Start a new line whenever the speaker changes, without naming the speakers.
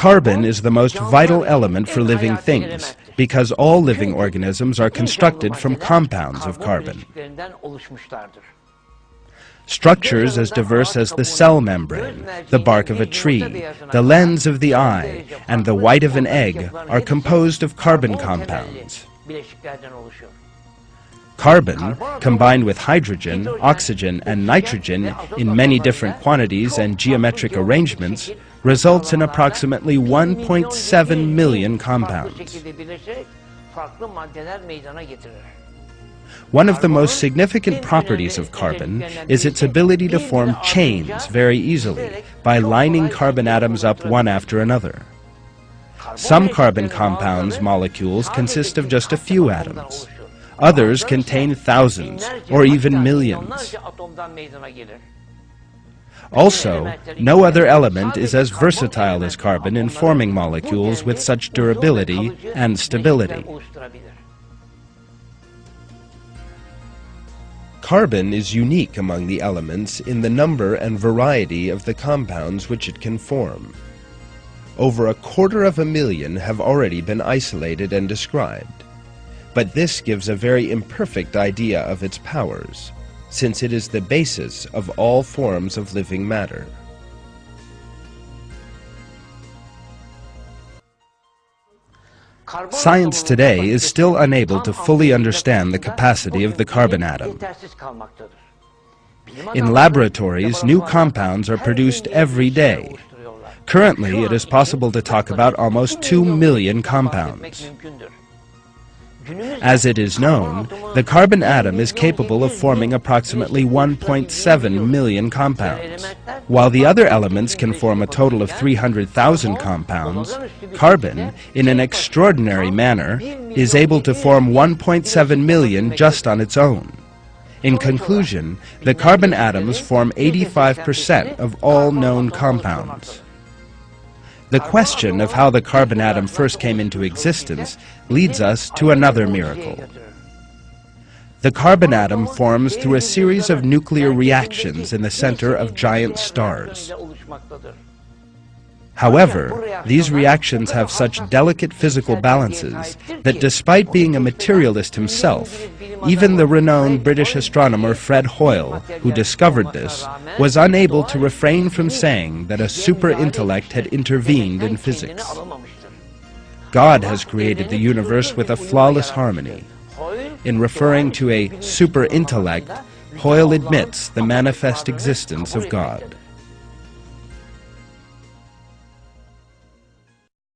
Carbon is the most vital element for living things because all living organisms are constructed from compounds of carbon. Structures as diverse as the cell membrane, the bark of a tree, the lens of the eye, and the white of an egg are composed of carbon compounds. Carbon, combined with hydrogen, oxygen, and nitrogen in many different quantities and geometric arrangements, results in approximately 1.7 million compounds. One of the most significant properties of carbon is its ability to form chains very easily by lining carbon atoms up one after another. Some carbon compounds molecules consist of just a few atoms. Others contain thousands or even millions. Also, no other element is as versatile as carbon in forming molecules with such durability and stability. Carbon is unique among the elements in the number and variety of the compounds which it can form. Over 250,000 have already been isolated and described, but this gives a very imperfect idea of its powers, since it is the basis of all forms of living matter. Science today is still unable to fully understand the capacity of the carbon atom. In laboratories, new compounds are produced every day. Currently, it is possible to talk about almost 2 million compounds. As it is known, the carbon atom is capable of forming approximately 1.7 million compounds. While the other elements can form a total of 300,000 compounds, carbon, in an extraordinary manner, is able to form 1.7 million just on its own. In conclusion, the carbon atoms form 85% of all known compounds. The question of how the carbon atom first came into existence leads us to another miracle. The carbon atom forms through a series of nuclear reactions in the center of giant stars. However, these reactions have such delicate physical balances that despite being a materialist himself, even the renowned British astronomer Fred Hoyle, who discovered this, was unable to refrain from saying that a super-intellect had intervened in physics. God has created the universe with a flawless harmony. In referring to a super-intellect, Hoyle admits the manifest existence of God.